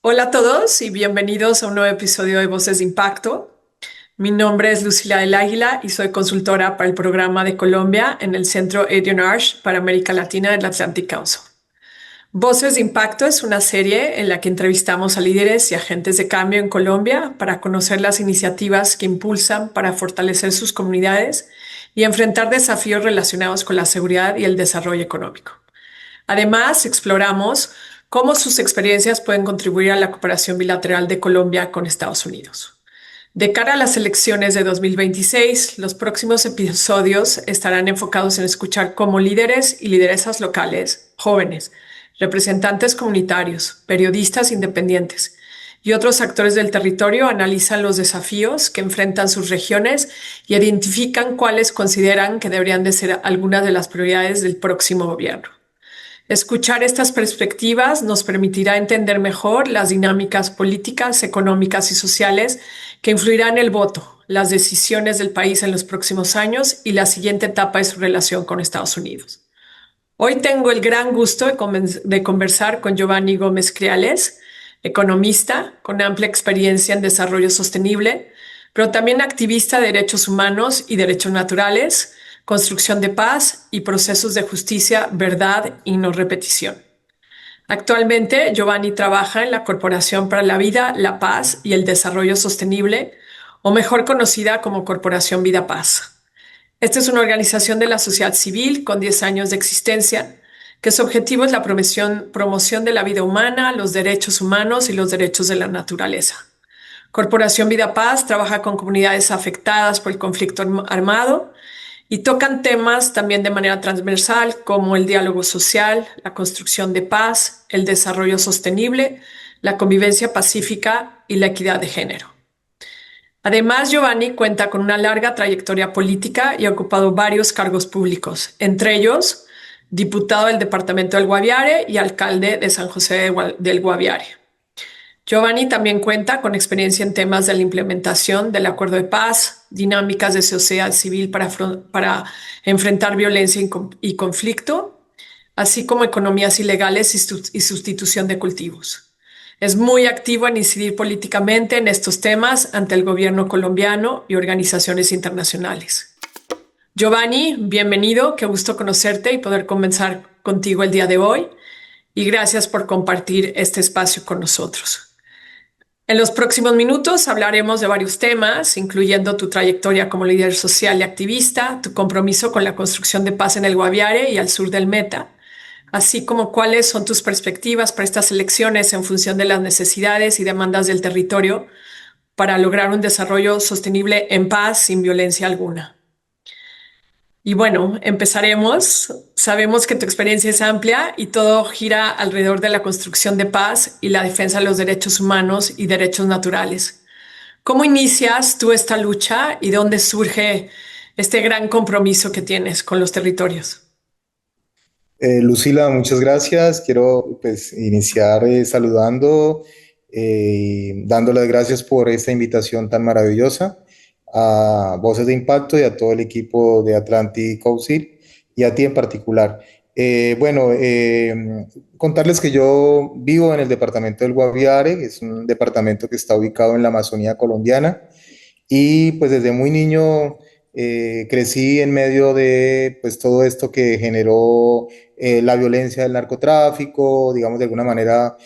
Hola a todos y bienvenidos a un nuevo episodio de Voces de Impacto. Mi nombre es Lucila del Águila y soy consultora para el programa de Colombia en el Centro Adrian Arch para América Latina del Atlantic Council. Voces de Impacto es una serie en la que entrevistamos a líderes y agentes de cambio en Colombia para conocer las iniciativas que impulsan para fortalecer sus comunidades y enfrentar desafíos relacionados con la seguridad y el desarrollo económico. Además, exploramos cómo sus experiencias pueden contribuir a la cooperación bilateral de Colombia con Estados Unidos. De cara a las elecciones de 2026, los próximos episodios estarán enfocados en escuchar cómo líderes y lideresas locales, jóvenes, representantes comunitarios, periodistas independientes y otros actores del territorio analizan los desafíos que enfrentan sus regiones y identifican cuáles consideran que deberían de ser algunas de las prioridades del próximo gobierno. Escuchar estas perspectivas nos permitirá entender mejor las dinámicas políticas, económicas y sociales que influirán en el voto, las decisiones del país en los próximos años y la siguiente etapa de su relación con Estados Unidos. Hoy tengo el gran gusto de conversar con Giovanni Gómez Criales, economista con amplia experiencia en desarrollo sostenible, pero también activista de derechos humanos y derechos naturales, construcción de paz y procesos de justicia, verdad y no repetición. Actualmente, Giovanni trabaja en la Corporación para la Vida, la Paz y el Desarrollo Sostenible, o mejor conocida como Corporación Vida Paz. Esta es una organización de la sociedad civil con 10 años de existencia, que su objetivo es la promoción de la vida humana, los derechos humanos y los derechos de la naturaleza. Corporación Vida Paz trabaja con comunidades afectadas por el conflicto armado y tocan temas también de manera transversal como el diálogo social, la construcción de paz, el desarrollo sostenible, la convivencia pacífica y la equidad de género. Además, Giovanni cuenta con una larga trayectoria política y ha ocupado varios cargos públicos, entre ellos diputado del Departamento del Guaviare y alcalde de San José del Guaviare. Giovanni también cuenta con experiencia en temas de la implementación del acuerdo de paz, dinámicas de sociedad civil para enfrentar violencia y conflicto, así como economías ilegales y sustitución de cultivos. Es muy activo en incidir políticamente en estos temas ante el gobierno colombiano y organizaciones internacionales. Giovanni, bienvenido, qué gusto conocerte y poder conversar contigo el día de hoy. Y gracias por compartir este espacio con nosotros. En los próximos minutos hablaremos de varios temas, incluyendo tu trayectoria como líder social y activista, tu compromiso con la construcción de paz en el Guaviare y al sur del Meta, así como cuáles son tus perspectivas para estas elecciones en función de las necesidades y demandas del territorio para lograr un desarrollo sostenible en paz sin violencia alguna. Y bueno, empezaremos. Sabemos que tu experiencia es amplia y todo gira alrededor de la construcción de paz y la defensa de los derechos humanos y derechos naturales. ¿Cómo inicias tú esta lucha y dónde surge este gran compromiso que tienes con los territorios? Lucila, muchas gracias. Quiero pues iniciar saludando, dando las gracias por esta invitación tan maravillosa a Voces de Impacto y a todo el equipo de Atlantic Council y a ti en particular. Bueno, contarles que yo vivo en el departamento del Guaviare, es un departamento que está ubicado en la Amazonía colombiana y pues desde muy niño crecí en medio de pues todo esto que generó la violencia del narcotráfico, digamos de alguna manera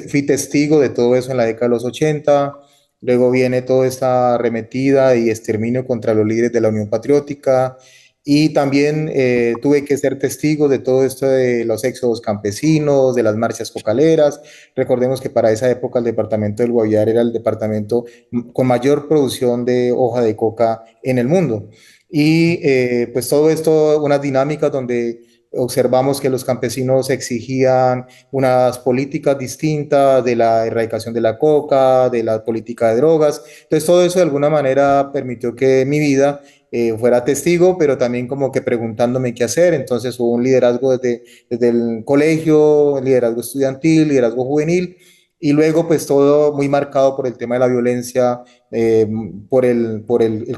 fui testigo de todo eso en la década de los 80. Luego viene toda esta arremetida y exterminio contra los líderes de la Unión Patriótica y también tuve que ser testigo de todo esto de los éxodos campesinos, de las marchas cocaleras. Recordemos que para esa época el departamento del Guaviare era el departamento con mayor producción de hoja de coca en el mundo. Y pues todo esto, unas dinámicas donde observamos que los campesinos exigían unas políticas distintas de la erradicación de la coca, de la política de drogas. Entonces todo eso de alguna manera permitió que mi vida fuera testigo, pero también como que preguntándome qué hacer. Entonces hubo un liderazgo desde el colegio, liderazgo estudiantil, liderazgo juvenil, y luego pues todo muy marcado por el tema de la violencia, por el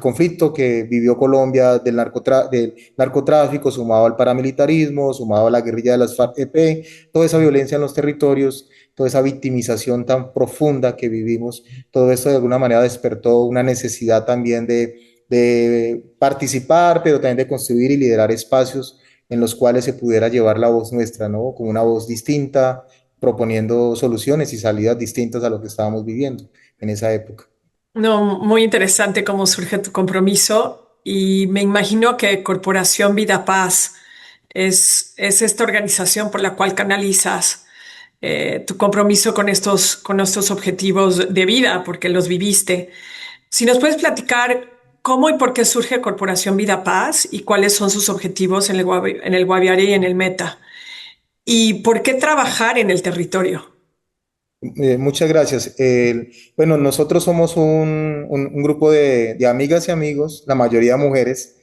conflicto que vivió Colombia del narcotráfico, sumado al paramilitarismo, sumado a la guerrilla de las FARC-EP, toda esa violencia en los territorios toda esa victimización tan profunda que vivimos, todo esto de alguna manera despertó una necesidad también de participar, pero también de construir y liderar espacios en los cuales se pudiera llevar la voz nuestra, ¿no? Como una voz distinta, proponiendo soluciones y salidas distintas a lo que estábamos viviendo en esa época. No, muy interesante cómo surge tu compromiso y me imagino que Corporación Vida Paz es esta organización por la cual canalizas tu compromiso con estos objetivos de vida, porque los viviste. Si nos puedes platicar cómo y por qué surge Corporación Vida Paz y cuáles son sus objetivos en en el Guaviare y en el Meta, y por qué trabajar en el territorio. Muchas gracias. Bueno, nosotros somos un grupo de amigas y amigos, la mayoría mujeres.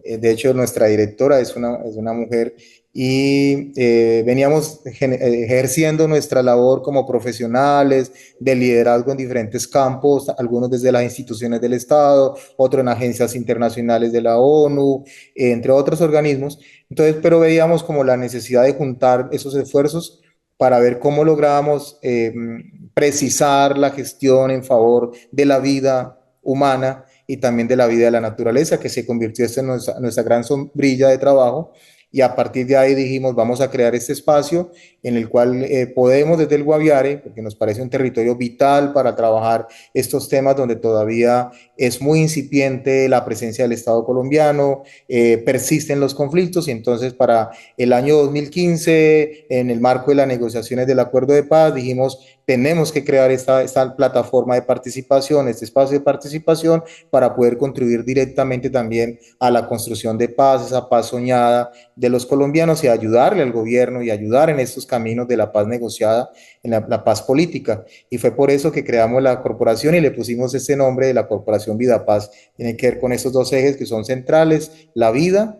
De hecho, nuestra directora es una mujer y veníamos ejerciendo nuestra labor como profesionales de liderazgo en diferentes campos, algunos desde las instituciones del Estado, otros en agencias internacionales de la ONU, entre otros organismos. Entonces, pero veíamos como la necesidad de juntar esos esfuerzos para ver cómo logramos precisar la gestión en favor de la vida humana y también de la vida de la naturaleza, que se convirtió esto en nuestra gran sombrilla de trabajo. Y a partir de ahí dijimos, vamos a crear este espacio en el cual podemos desde el Guaviare, porque nos parece un territorio vital para trabajar estos temas donde todavía es muy incipiente la presencia del Estado colombiano, persisten los conflictos y entonces para el año 2015, en el marco de las negociaciones del acuerdo de paz, dijimos, tenemos que crear esta plataforma de participación, este espacio de participación para poder contribuir directamente también a la construcción de paz, esa paz soñada de los colombianos y ayudarle al gobierno y ayudar en estos caminos de la paz negociada, en la paz política. Y fue por eso que creamos la corporación y le pusimos este nombre de la Corporación Vida Paz. Tiene que ver con estos dos ejes que son centrales, la vida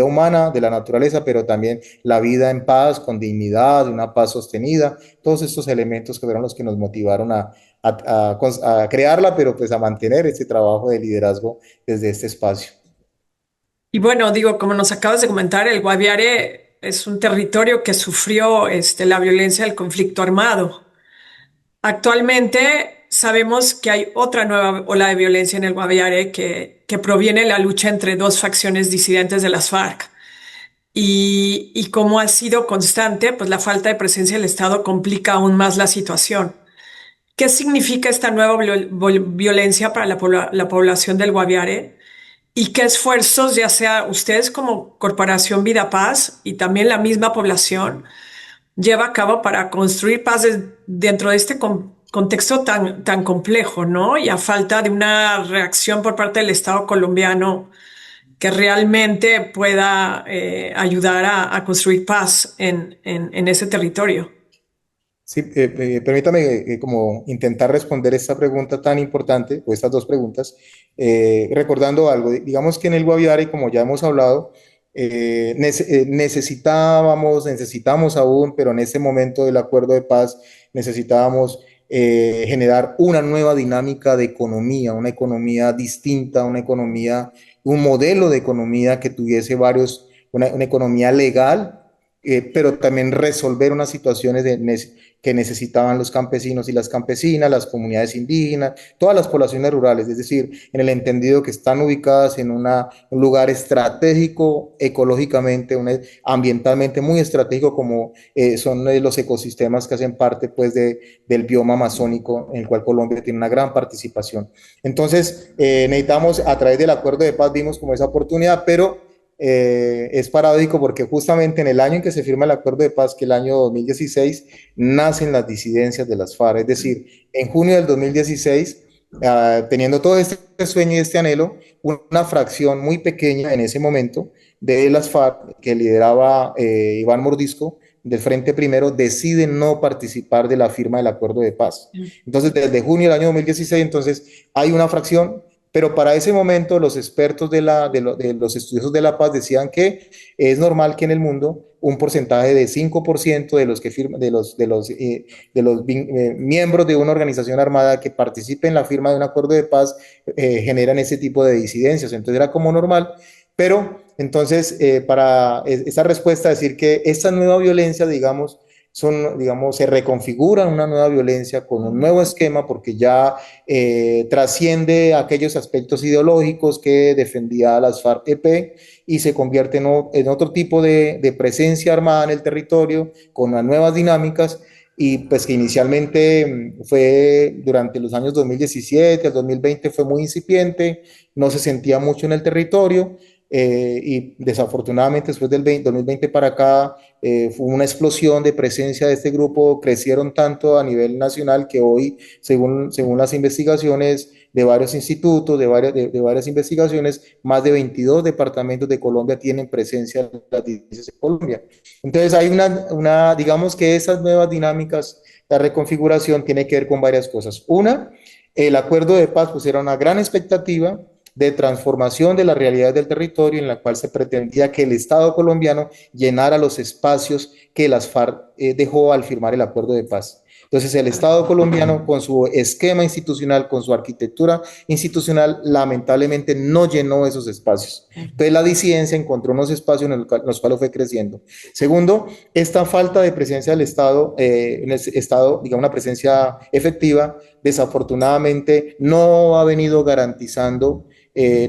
humana de la naturaleza, pero también la vida en paz, con dignidad, una paz sostenida, todos estos elementos que fueron los que nos motivaron a crearla, pero pues a mantener este trabajo de liderazgo desde este espacio. Y bueno, digo, como nos acabas de comentar, el Guaviare es un territorio que sufrió la violencia del conflicto armado. Actualmente sabemos que hay otra nueva ola de violencia en el Guaviare que proviene de la lucha entre dos facciones disidentes de las FARC. Y como ha sido constante, pues la falta de presencia del Estado complica aún más la situación. ¿Qué significa esta nueva violencia para la población del Guaviare? ¿Y qué esfuerzos, ya sea ustedes como Corporación Vida Paz y también la misma población, lleva a cabo para construir paz dentro de este contexto tan complejo, ¿no? Y a falta de una reacción por parte del Estado colombiano que realmente pueda ayudar a construir paz en ese territorio. Sí, permítame como intentar responder esta pregunta tan importante, o estas dos preguntas, recordando algo. Digamos que en el Guaviare, como ya hemos hablado, necesitamos aún, pero en este momento del acuerdo de paz necesitábamos generar una nueva dinámica de economía, una economía distinta, una economía, un modelo de economía que tuviese una economía legal, pero también resolver unas situaciones que necesitaban los campesinos y las campesinas, las comunidades indígenas, todas las poblaciones rurales, es decir, en el entendido que están ubicadas en un lugar estratégico, ecológicamente, ambientalmente muy estratégico, como son los ecosistemas que hacen parte pues, del bioma amazónico, en el cual Colombia tiene una gran participación. Entonces, necesitamos, a través del acuerdo de paz, vimos como esa oportunidad, pero es paradójico porque justamente en el año en que se firma el acuerdo de paz, que el año 2016, nacen las disidencias de las FARC. Es decir, en junio del 2016, teniendo todo este sueño y este anhelo, una fracción muy pequeña en ese momento de las FARC, que lideraba Iván Mordisco, del Frente Primero, decide no participar de la firma del acuerdo de paz. Entonces, desde junio del año 2016, entonces, hay una fracción, pero para ese momento los expertos de los estudiosos de la paz decían que es normal que en el mundo un porcentaje de 5% de los que firman, miembros de una organización armada que participen en la firma de un acuerdo de paz generan ese tipo de disidencias. Entonces era como normal, pero entonces para esa respuesta decir que esta nueva violencia, digamos, son, digamos, se reconfigura una nueva violencia con un nuevo esquema porque ya trasciende aquellos aspectos ideológicos que defendía las FARC-EP y se convierte en otro tipo de presencia armada en el territorio con unas nuevas dinámicas y pues que inicialmente fue durante los años 2017 al 2020 fue muy incipiente, no se sentía mucho en el territorio y desafortunadamente después del 2020 para acá fue una explosión de presencia de este grupo, crecieron tanto a nivel nacional que hoy, según las investigaciones de varios institutos, de varias investigaciones, más de 22 departamentos de Colombia tienen presencia en las divisas de Colombia. Entonces hay digamos que esas nuevas dinámicas, la reconfiguración tiene que ver con varias cosas. Una, el acuerdo de paz pues era una gran expectativa de transformación de la realidad del territorio en la cual se pretendía que el Estado colombiano llenara los espacios que las FARC dejó al firmar el acuerdo de paz. Entonces el Estado colombiano con su esquema institucional, con su arquitectura institucional, lamentablemente no llenó esos espacios. Entonces la disidencia encontró unos espacios en los cuales fue creciendo. Segundo, esta falta de presencia del Estado, en el Estado, digamos, una presencia efectiva, desafortunadamente no ha venido garantizando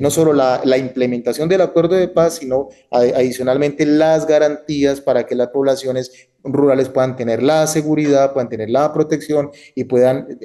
no solo la implementación del acuerdo de paz, sino adicionalmente las garantías para que las poblaciones rurales puedan tener la seguridad, puedan tener la protección y puedan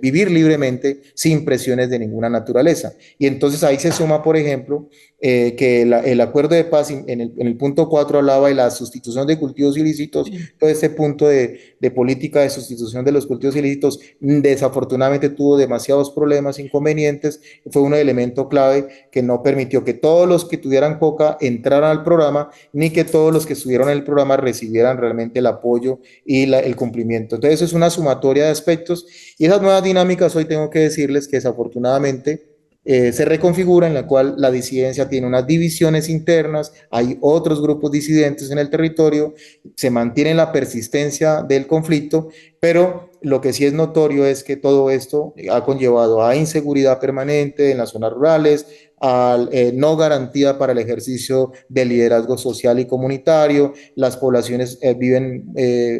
vivir libremente sin presiones de ninguna naturaleza. Y entonces ahí se suma, por ejemplo, que el acuerdo de paz en el punto 4 hablaba de la sustitución de cultivos ilícitos, todo este punto de política de sustitución de los cultivos ilícitos desafortunadamente tuvo demasiados problemas, inconvenientes, fue un elemento clave que no permitió que todos los que tuvieran coca entraran al programa, ni que todos los que estuvieron en el programa recibieran realmente el apoyo y el cumplimiento. Entonces es una sumatoria de aspectos y esas nuevas dinámicas hoy tengo que decirles que desafortunadamente se reconfigura en la cual la disidencia tiene unas divisiones internas, hay otros grupos disidentes en el territorio, se mantiene la persistencia del conflicto, pero lo que sí es notorio es que todo esto ha conllevado a inseguridad permanente en las zonas rurales, a no garantía para el ejercicio del liderazgo social y comunitario, las poblaciones viven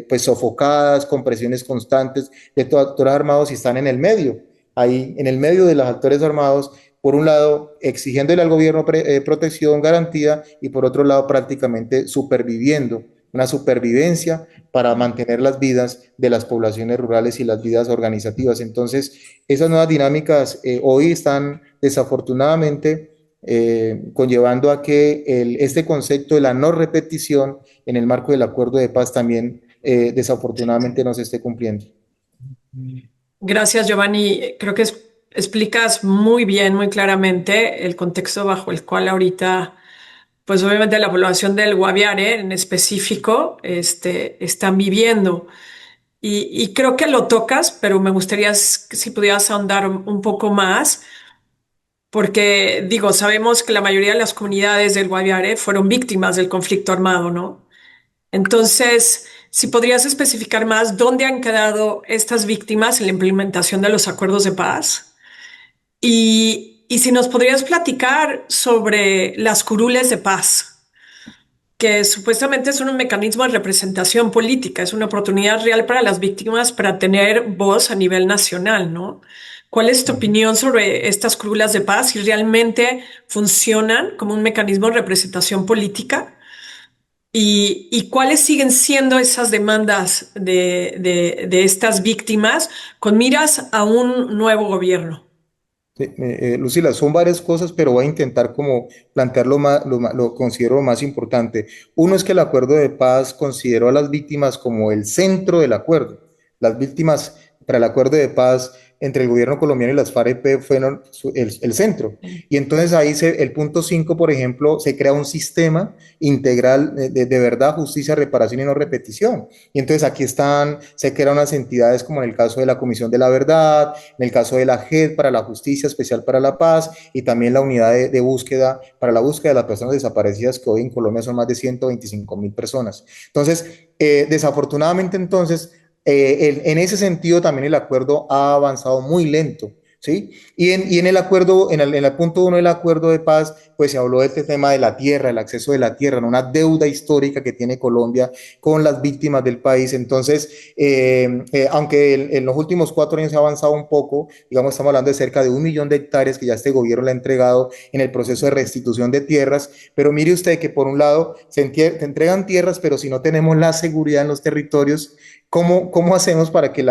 pues sofocadas, con presiones constantes de todos actores armados y están en el medio ahí en el medio de los actores armados, por un lado exigiéndole al gobierno protección, garantía, y por otro lado prácticamente superviviendo, una supervivencia para mantener las vidas de las poblaciones rurales y las vidas organizativas. Entonces, esas nuevas dinámicas hoy están desafortunadamente conllevando a que este concepto de la no repetición en el marco del acuerdo de paz también desafortunadamente no se esté cumpliendo. Gracias, Giovanni. Creo que explicas muy bien, muy claramente el contexto bajo el cual ahorita, pues obviamente la población del Guaviare en específico, están viviendo. Y creo que lo tocas, pero me gustaría si pudieras ahondar un poco más, porque digo, sabemos que la mayoría de las comunidades del Guaviare fueron víctimas del conflicto armado, ¿no? Entonces, si podrías especificar más dónde han quedado estas víctimas en la implementación de los acuerdos de paz y si nos podrías platicar sobre las curules de paz, que supuestamente son un mecanismo de representación política, es una oportunidad real para las víctimas para tener voz a nivel nacional, ¿no? ¿Cuál es tu opinión sobre estas curules de paz? ¿Si realmente funcionan como un mecanismo de representación política? ¿Y cuáles siguen siendo esas demandas de estas víctimas con miras a un nuevo gobierno? Sí, Lucila, son varias cosas, pero voy a intentar como plantear lo considero lo más importante. Uno es que el acuerdo de paz consideró a las víctimas como el centro del acuerdo. Las víctimas para el acuerdo de paz entre el gobierno colombiano y las FARC fueron el centro. Y entonces ahí el punto 5, por ejemplo, se crea un sistema integral de verdad, justicia, reparación y no repetición. Y entonces aquí se crean unas entidades como en el caso de la Comisión de la Verdad, en el caso de la JED para la Justicia Especial para la Paz y también la unidad de búsqueda para la búsqueda de las personas desaparecidas que hoy en Colombia son más de 125.000 personas. Entonces, desafortunadamente entonces, en ese sentido también el acuerdo ha avanzado muy lento ¿sí? Y en el acuerdo, en el punto uno del acuerdo de paz, pues se habló de este tema de la tierra, el acceso de la tierra, ¿no? Una deuda histórica que tiene Colombia con las víctimas del país. Entonces, aunque en los últimos 4 años se ha avanzado un poco, digamos, estamos hablando de cerca de 1 millón de hectáreas que ya este gobierno le ha entregado en el proceso de restitución de tierras, pero mire usted que por un lado se entregan tierras, pero si no tenemos la seguridad en los territorios, ¿cómo hacemos para que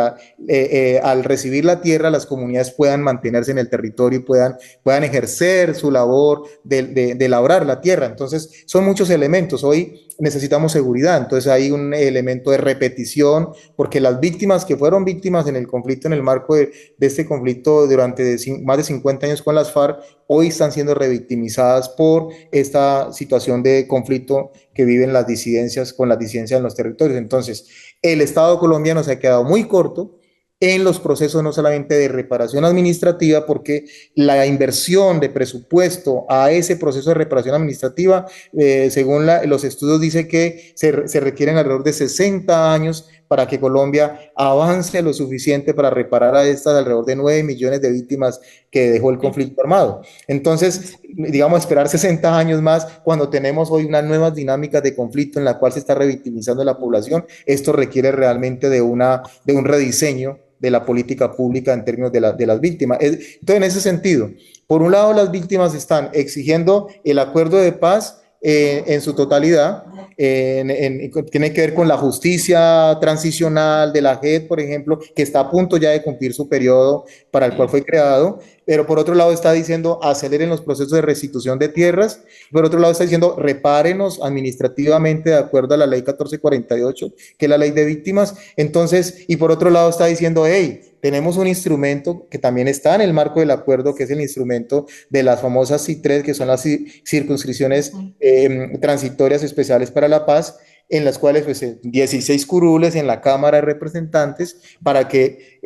al recibir la tierra las comunidades puedan mantenerse en el territorio y puedan ejercer su labor de labrar la tierra? Entonces, son muchos elementos. Hoy necesitamos seguridad, entonces hay un elemento de repetición, porque las víctimas que fueron víctimas en el conflicto, en el marco de este conflicto durante más de 50 años con las FARC, hoy están siendo revictimizadas por esta situación de conflicto que viven las disidencias con las disidencias en los territorios. Entonces, el Estado colombiano se ha quedado muy corto en los procesos no solamente de reparación administrativa, porque la inversión de presupuesto a ese proceso de reparación administrativa, según los estudios, dice que se requieren alrededor de 60 años para que Colombia avance lo suficiente para reparar a estas alrededor de 9 millones de víctimas que dejó el Sí. conflicto armado. Entonces, digamos, esperar 60 años más cuando tenemos hoy unas nuevas dinámicas de conflicto en la cual se está revictimizando la población, esto requiere realmente de un rediseño de la política pública en términos de las víctimas. Entonces, en ese sentido, por un lado, las víctimas están exigiendo el acuerdo de paz en su totalidad, tiene que ver con la justicia transicional de la JEP, por ejemplo, que está a punto ya de cumplir su periodo para el cual Sí. fue creado, pero por otro lado está diciendo aceleren los procesos de restitución de tierras, por otro lado está diciendo repárenos administrativamente de acuerdo a la ley 1448, que es la ley de víctimas. Entonces, y por otro lado está diciendo, hey, tenemos un instrumento que también está en el marco del acuerdo, que es el instrumento de las famosas C3, que son las circunscripciones transitorias especiales para la paz, en las cuales pues, 16 curules en la Cámara de Representantes para que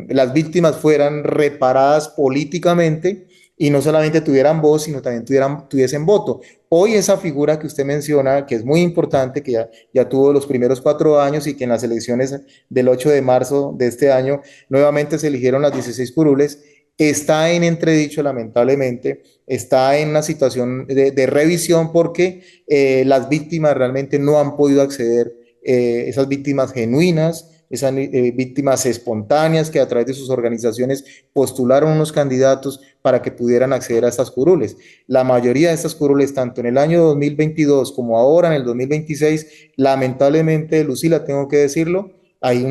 las víctimas fueran reparadas políticamente y no solamente tuvieran voz, sino también tuviesen voto. Hoy esa figura que usted menciona, que es muy importante, que ya tuvo los primeros 4 años y que en las elecciones del 8 de marzo de este año nuevamente se eligieron las 16 curules, está en entredicho, lamentablemente, está en una situación de revisión porque las víctimas realmente no han podido acceder, esas víctimas genuinas, esas víctimas espontáneas que a través de sus organizaciones postularon unos candidatos para que pudieran acceder a estas curules. La mayoría de estas curules, tanto en el año 2022 como ahora en el 2026, lamentablemente, Lucila, tengo que decirlo, hay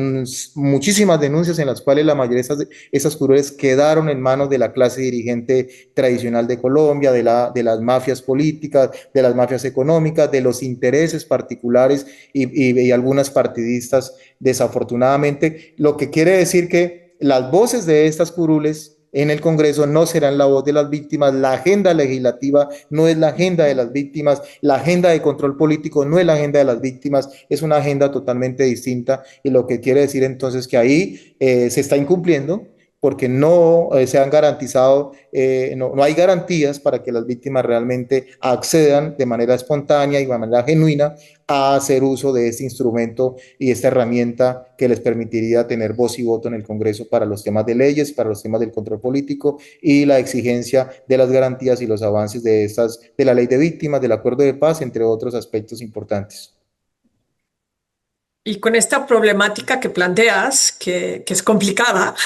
muchísimas denuncias en las cuales la mayoría de esas curules quedaron en manos de la clase dirigente tradicional de Colombia, de las mafias políticas, de las mafias económicas, de los intereses particulares y algunas partidistas, desafortunadamente, lo que quiere decir que las voces de estas curules en el Congreso no serán la voz de las víctimas, la agenda legislativa no es la agenda de las víctimas, la agenda de control político no es la agenda de las víctimas, es una agenda totalmente distinta y lo que quiere decir entonces que ahí se está incumpliendo porque no se han garantizado, no hay garantías para que las víctimas realmente accedan de manera espontánea y de manera genuina a hacer uso de este instrumento y esta herramienta que les permitiría tener voz y voto en el Congreso para los temas de leyes, para los temas del control político y la exigencia de las garantías y los avances de la ley de víctimas, del acuerdo de paz, entre otros aspectos importantes. Y con esta problemática que planteas, que es complicada,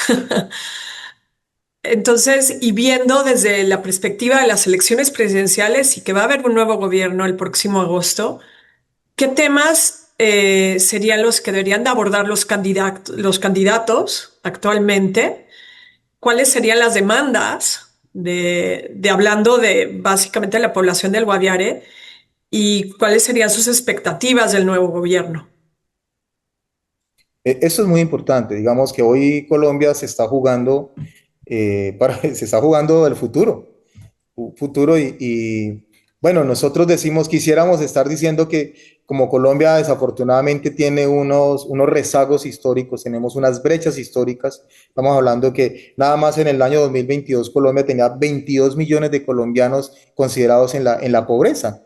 entonces, y viendo desde la perspectiva de las elecciones presidenciales y que va a haber un nuevo gobierno el próximo agosto, ¿qué temas serían los que deberían de abordar los candidatos actualmente? ¿Cuáles serían las demandas de hablando de básicamente la población del Guaviare y cuáles serían sus expectativas del nuevo gobierno? Eso es muy importante. Digamos que hoy Colombia se está jugando, se está jugando el futuro bueno, nosotros decimos, quisiéramos estar diciendo que como Colombia desafortunadamente tiene unos rezagos históricos, tenemos unas brechas históricas, estamos hablando que nada más en el año 2022 Colombia tenía 22 millones de colombianos considerados en la pobreza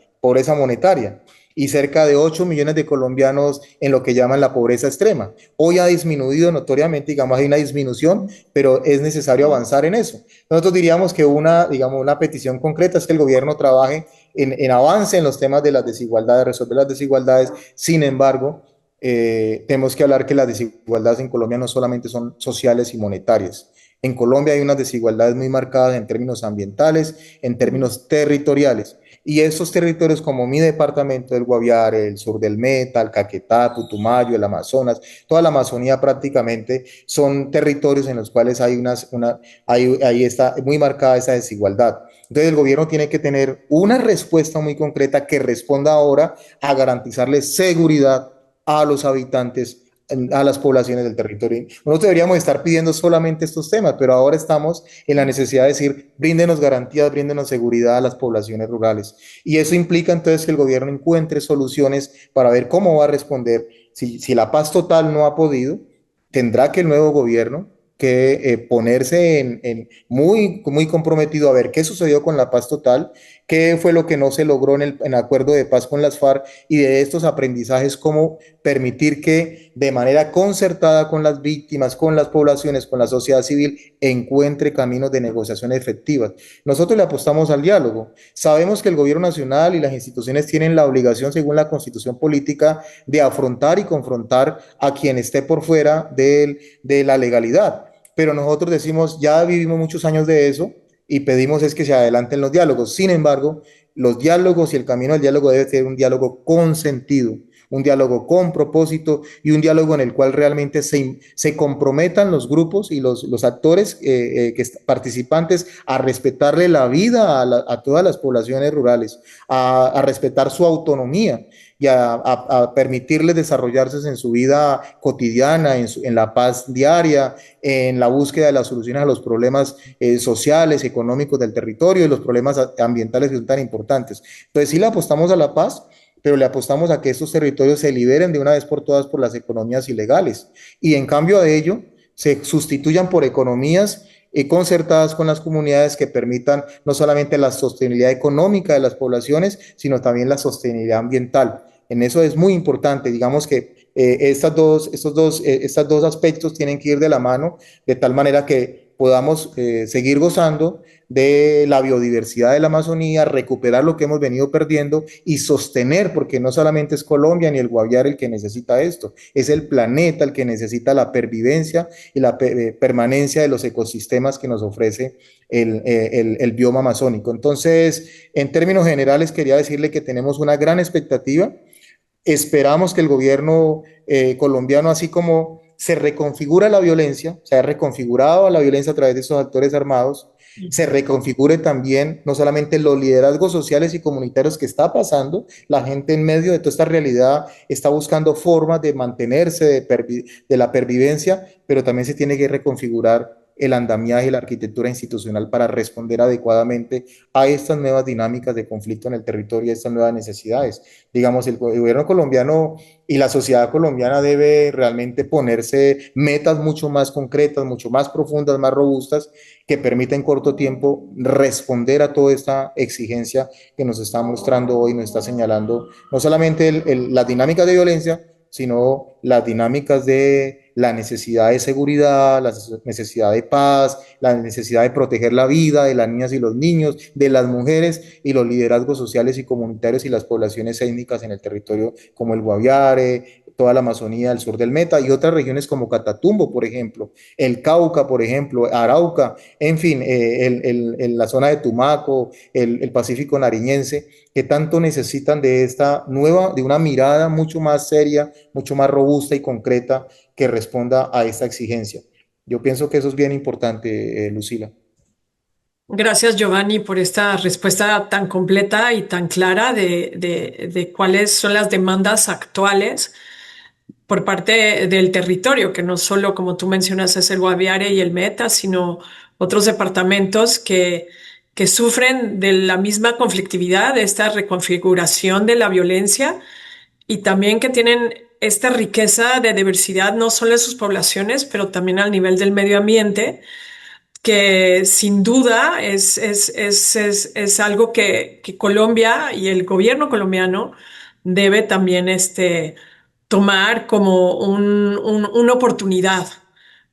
monetaria. y cerca de 8 millones de colombianos en lo que llaman la pobreza extrema. Hoy ha disminuido notoriamente, digamos, hay una disminución, pero es necesario avanzar en eso. Nosotros diríamos que digamos, una petición concreta es que el gobierno trabaje en avance en los temas de las desigualdades, resolver las desigualdades. Sin embargo, tenemos que hablar que las desigualdades en Colombia no solamente son sociales y monetarias. En Colombia hay unas desigualdades muy marcadas en términos ambientales, en términos territoriales. Y esos territorios como mi departamento, el Guaviare, el sur del Meta, el Caquetá, Putumayo, el Amazonas, toda la Amazonía prácticamente son territorios en los cuales ahí está muy marcada esa desigualdad. Entonces el gobierno tiene que tener una respuesta muy concreta que responda ahora a garantizarle seguridad a los habitantes, a las poblaciones del territorio. Nosotros deberíamos estar pidiendo solamente estos temas, pero ahora estamos en la necesidad de decir, bríndenos garantías, bríndenos seguridad a las poblaciones rurales. Y eso implica entonces que el gobierno encuentre soluciones para ver cómo va a responder. Si la paz total no ha podido, tendrá que el nuevo gobierno que ponerse muy comprometido a ver qué sucedió con la paz total, qué fue lo que no se logró en acuerdo de paz con las FARC y de estos aprendizajes, cómo permitir que de manera concertada con las víctimas, con las poblaciones, con la sociedad civil, encuentre caminos de negociación efectivas. Nosotros le apostamos al diálogo. Sabemos que el gobierno nacional y las instituciones tienen la obligación, según la constitución política, de afrontar y confrontar a quien esté por fuera de la legalidad. Pero nosotros decimos, ya vivimos muchos años de eso y pedimos es que se adelanten los diálogos. Sin embargo, los diálogos y el camino al diálogo debe ser un diálogo con sentido, un diálogo con propósito y un diálogo en el cual realmente se comprometan los grupos y los actores participantes a respetarle la vida a todas las poblaciones rurales, a respetar su autonomía y a permitirles desarrollarse en su vida cotidiana, en la paz diaria, en la búsqueda de las soluciones a los problemas sociales, económicos del territorio y los problemas ambientales que son tan importantes. Entonces sí le apostamos a la paz, pero le apostamos a que estos territorios se liberen de una vez por todas por las economías ilegales y en cambio de ello se sustituyan por economías concertadas con las comunidades que permitan no solamente la sostenibilidad económica de las poblaciones, sino también la sostenibilidad ambiental. En eso es muy importante, digamos que estos dos aspectos tienen que ir de la mano de tal manera que podamos seguir gozando de la biodiversidad de la Amazonía, recuperar lo que hemos venido perdiendo y sostener, porque no solamente es Colombia ni el Guaviare el que necesita esto, es el planeta el que necesita la pervivencia y la permanencia de los ecosistemas que nos ofrece el bioma amazónico. Entonces, en términos generales, quería decirle que tenemos una gran expectativa. Esperamos que el gobierno colombiano, así como se reconfigura la violencia, se ha reconfigurado la violencia a través de esos actores armados, se reconfigure también no solamente los liderazgos sociales y comunitarios que está pasando, la gente en medio de toda esta realidad está buscando formas de mantenerse de la pervivencia, pero también se tiene que reconfigurar el andamiaje y la arquitectura institucional para responder adecuadamente a estas nuevas dinámicas de conflicto en el territorio y a estas nuevas necesidades. Digamos, el gobierno colombiano y la sociedad colombiana debe realmente ponerse metas mucho más concretas, mucho más profundas, más robustas, que permita en corto tiempo responder a toda esta exigencia que nos está mostrando hoy, nos está señalando no solamente las dinámicas de violencia, sino las dinámicas de la necesidad de seguridad, la necesidad de paz, la necesidad de proteger la vida de las niñas y los niños, de las mujeres y los liderazgos sociales y comunitarios y las poblaciones étnicas en el territorio como el Guaviare, toda la Amazonía, el sur del Meta y otras regiones como Catatumbo, por ejemplo, el Cauca, por ejemplo, Arauca, en fin, la zona de Tumaco, el Pacífico Nariñense, que tanto necesitan de esta nueva, de una mirada mucho más seria, mucho más robusta y concreta que responda a esta exigencia. Yo pienso que eso es bien importante, Lucila. Gracias, Giovanni, por esta respuesta tan completa y tan clara de cuáles son las demandas actuales por parte del territorio, que no solo, como tú mencionas, es el Guaviare y el Meta, sino otros departamentos que sufren de la misma conflictividad, de esta reconfiguración de la violencia y también que tienen esta riqueza de diversidad, no solo en sus poblaciones, pero también al nivel del medio ambiente, que sin duda es algo que Colombia y el gobierno colombiano debe también tomar como una oportunidad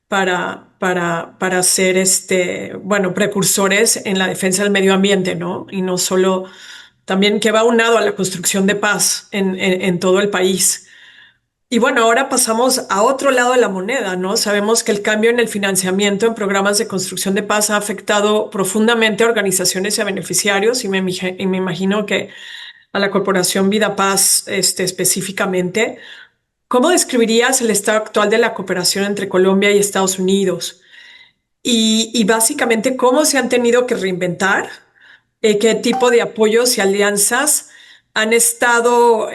para ser bueno, precursores en la defensa del medio ambiente, ¿no? Y no solo, también que va unado a la construcción de paz en todo el país. Y bueno, ahora pasamos a otro lado de la moneda, ¿no? Sabemos que el cambio en el financiamiento en programas de construcción de paz ha afectado profundamente a organizaciones y a beneficiarios, y me imagino que a la Corporación Vida Paz, específicamente. ¿Cómo describirías el estado actual de la cooperación entre Colombia y Estados Unidos? Y básicamente, ¿cómo se han tenido que reinventar? ¿Qué tipo de apoyos y alianzas han estado,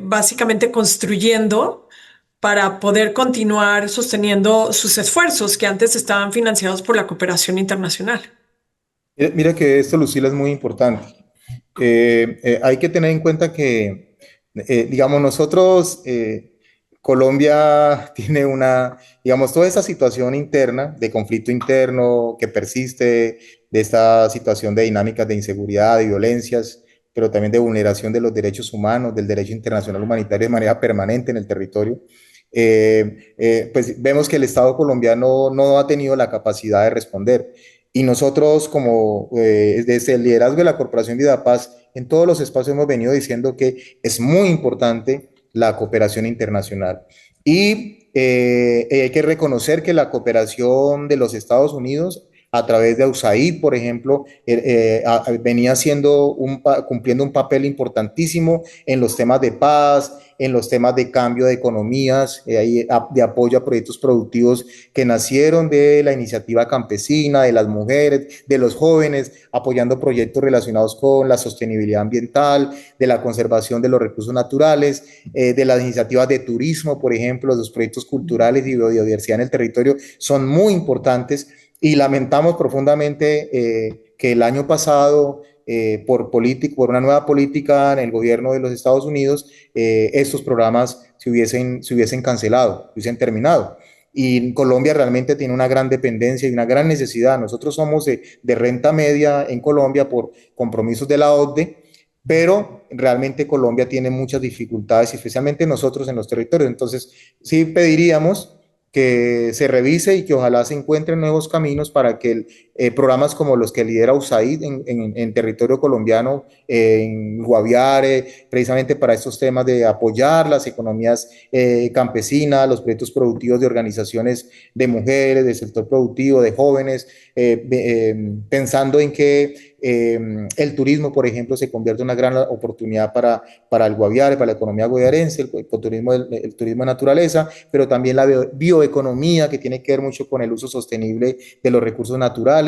básicamente construyendo para poder continuar sosteniendo sus esfuerzos que antes estaban financiados por la cooperación internacional? Mira que esto, Lucila, es muy importante. Hay que tener en cuenta que, digamos, nosotros, Colombia tiene digamos, toda esa situación interna, de conflicto interno que persiste, de esta situación de dinámicas de inseguridad, de violencias, pero también de vulneración de los derechos humanos, del derecho internacional humanitario de manera permanente en el territorio. Pues vemos que el Estado colombiano no ha tenido la capacidad de responder. Y nosotros, como desde el liderazgo de la Corporación Vida Paz, en todos los espacios hemos venido diciendo que es muy importante la cooperación internacional. Y hay que reconocer que la cooperación de los Estados Unidos a través de USAID, por ejemplo, venía cumpliendo un papel importantísimo en los temas de paz, en los temas de cambio de economías, de apoyo a proyectos productivos que nacieron de la iniciativa campesina, de las mujeres, de los jóvenes, apoyando proyectos relacionados con la sostenibilidad ambiental, de la conservación de los recursos naturales, de las iniciativas de turismo, por ejemplo, los proyectos culturales y biodiversidad en el territorio son muy importantes y lamentamos profundamente que el año pasado por una nueva política en el gobierno de los Estados Unidos, estos programas se hubiesen cancelado, se hubiesen terminado. Y Colombia realmente tiene una gran dependencia y una gran necesidad. Nosotros somos de renta media en Colombia por compromisos de la OCDE, pero realmente Colombia tiene muchas dificultades, especialmente nosotros en los territorios. Entonces, sí pediríamos que se revise y que ojalá se encuentren nuevos caminos para que programas como los que lidera USAID en territorio colombiano, en Guaviare, precisamente para estos temas de apoyar las economías campesinas, los proyectos productivos de organizaciones de mujeres, del sector productivo, de jóvenes, pensando en que el turismo, por ejemplo, se convierte en una gran oportunidad para el Guaviare, para la economía guaviarense, el turismo de naturaleza, pero también la bioeconomía, que tiene que ver mucho con el uso sostenible de los recursos naturales,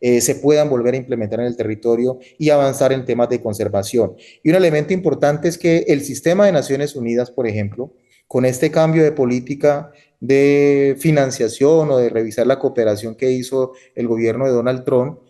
se puedan volver a implementar en el territorio y avanzar en temas de conservación. Y un elemento importante es que el sistema de Naciones Unidas, por ejemplo, con este cambio de política de financiación o de revisar la cooperación que hizo el gobierno de Donald Trump,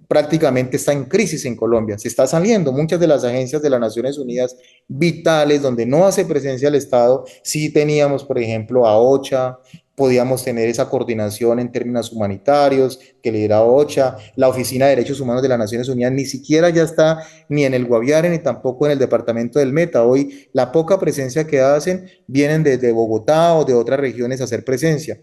prácticamente está en crisis en Colombia. Se está saliendo muchas de las agencias de las Naciones Unidas vitales donde no hace presencia el Estado. Sí teníamos, por ejemplo, a OCHA, podíamos tener esa coordinación en términos humanitarios que lidera OCHA, la Oficina de Derechos Humanos de las Naciones Unidas ni siquiera ya está ni en el Guaviare ni tampoco en el departamento del Meta. Hoy la poca presencia que hacen vienen desde Bogotá o de otras regiones a hacer presencia.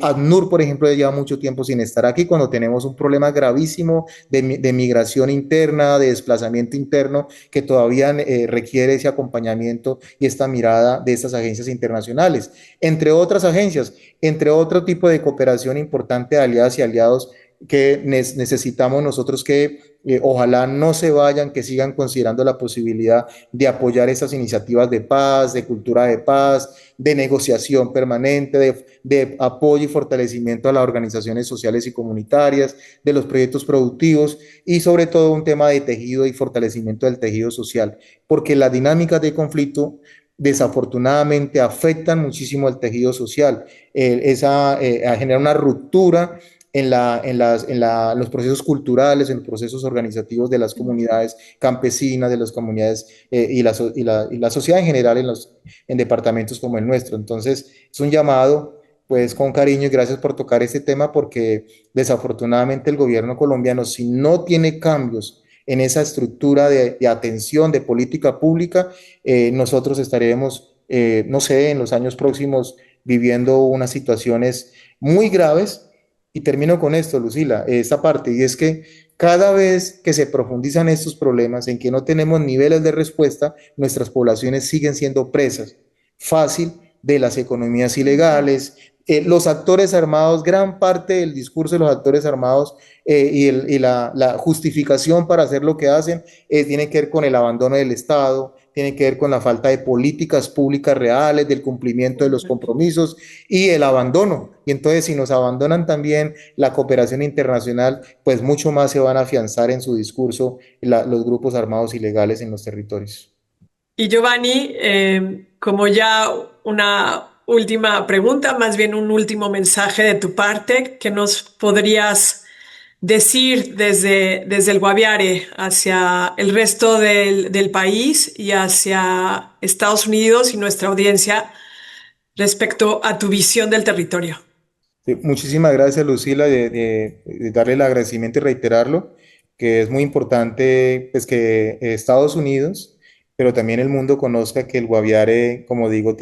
ACNUR, por ejemplo, lleva mucho tiempo sin estar aquí cuando tenemos un problema gravísimo de migración interna, de desplazamiento interno, que todavía requiere ese acompañamiento y esta mirada de estas agencias internacionales, entre otras agencias, entre otro tipo de cooperación importante de aliadas y aliados que necesitamos nosotros que ojalá no se vayan, que sigan considerando la posibilidad de apoyar esas iniciativas de paz, de cultura de paz, de negociación permanente, de apoyo y fortalecimiento a las organizaciones sociales y comunitarias, de los proyectos productivos y sobre todo un tema de tejido y fortalecimiento del tejido social, porque las dinámicas de conflicto desafortunadamente afectan muchísimo el tejido social, genera una ruptura los procesos culturales, en los procesos organizativos de las comunidades campesinas, de las comunidades y la sociedad en general en departamentos como el nuestro. Entonces, es un llamado, pues con cariño y gracias por tocar este tema, porque desafortunadamente el gobierno colombiano, si no tiene cambios en esa estructura de atención, de política pública, nosotros estaremos, no sé, en los años próximos viviendo unas situaciones muy graves. Y termino con esto, Lucila, esta parte, y es que cada vez que se profundizan estos problemas en que no tenemos niveles de respuesta, nuestras poblaciones siguen siendo presas fácil de las economías ilegales. Los actores armados, gran parte del discurso de los actores armados y la justificación para hacer lo que hacen tiene que ver con el abandono del Estado, tiene que ver con la falta de políticas públicas reales, del cumplimiento de los compromisos y el abandono. Y entonces si nos abandonan también la cooperación internacional, pues mucho más se van a afianzar en su discurso los grupos armados ilegales en los territorios. Y Giovanni, como ya una última pregunta, más bien un último mensaje de tu parte, ¿qué nos podrías decir desde el Guaviare hacia el resto del país y hacia Estados Unidos y nuestra audiencia respecto a tu visión del territorio? Sí, muchísimas gracias, Lucila, de darle el agradecimiento y reiterarlo, que es muy importante pues, que Estados Unidos, pero también el mundo conozca que el Guaviare, como digo,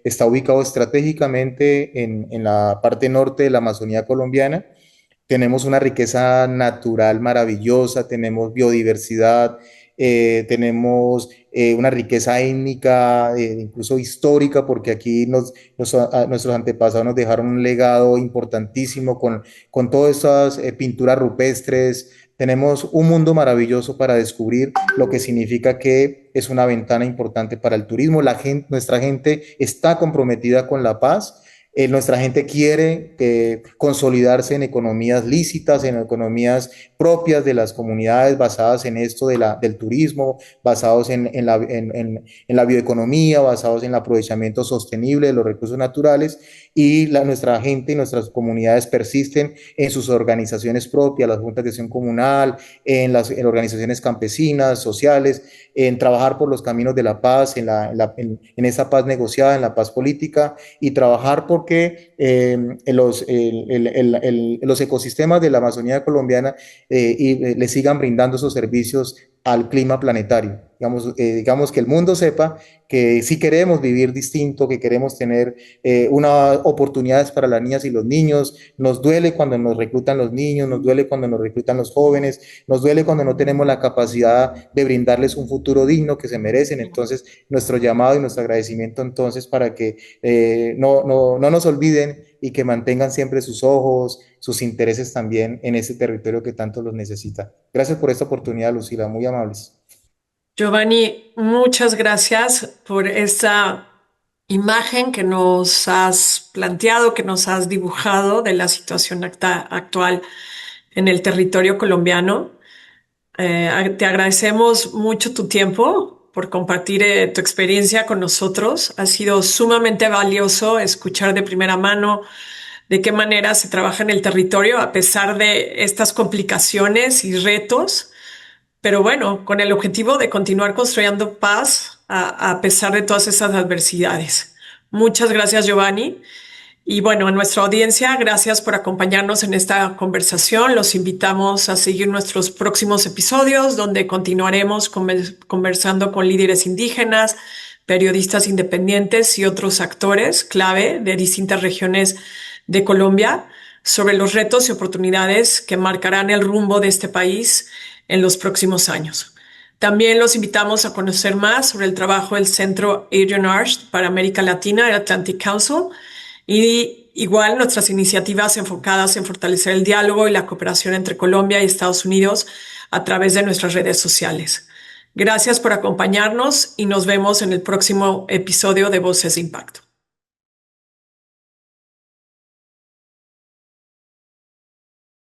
está ubicado estratégicamente en la parte norte de la Amazonía colombiana. Tenemos una riqueza natural maravillosa, tenemos biodiversidad, tenemos una riqueza étnica, incluso histórica, porque aquí nuestros antepasados nos dejaron un legado importantísimo con todas estas pinturas rupestres. Tenemos un mundo maravilloso para descubrir, lo que significa que es una ventana importante para el turismo. Nuestra gente está comprometida con la paz. Nuestra gente quiere consolidarse en economías lícitas, en economías propias de las comunidades, basadas en esto del turismo, basados en la bioeconomía, basados en el aprovechamiento sostenible de los recursos naturales. Y nuestra gente y nuestras comunidades persisten en sus organizaciones propias, las juntas de acción comunal, en organizaciones campesinas, sociales, en trabajar por los caminos de la paz, en esa paz negociada, en la paz política, y trabajar porque los ecosistemas de la Amazonía colombiana le sigan brindando esos servicios al clima planetario. Digamos que el mundo sepa que si queremos vivir distinto, que queremos tener unas oportunidades para las niñas y los niños, nos duele cuando nos reclutan los niños, nos duele cuando nos reclutan los jóvenes, nos duele cuando no tenemos la capacidad de brindarles un futuro digno que se merecen. Entonces, nuestro llamado y nuestro agradecimiento entonces para que no nos olviden y que mantengan siempre sus ojos, sus intereses también en ese territorio que tanto los necesita. Gracias por esta oportunidad, Lucila, muy amables. Giovanni, muchas gracias por esta imagen que nos has planteado, que nos has dibujado de la situación actual en el territorio colombiano. Te agradecemos mucho tu tiempo por compartir tu experiencia con nosotros. Ha sido sumamente valioso escuchar de primera mano de qué manera se trabaja en el territorio a pesar de estas complicaciones y retos, pero bueno, con el objetivo de continuar construyendo paz a pesar de todas esas adversidades. Muchas gracias, Giovanni. Y bueno, a nuestra audiencia, gracias por acompañarnos en esta conversación. Los invitamos a seguir nuestros próximos episodios, donde continuaremos conversando con líderes indígenas, periodistas independientes y otros actores clave de distintas regiones de Colombia sobre los retos y oportunidades que marcarán el rumbo de este país en los próximos años. También los invitamos a conocer más sobre el trabajo del Centro Adrian Arch para América Latina, el Atlantic Council, y igual nuestras iniciativas enfocadas en fortalecer el diálogo y la cooperación entre Colombia y Estados Unidos a través de nuestras redes sociales. Gracias por acompañarnos y nos vemos en el próximo episodio de Voces de Impacto.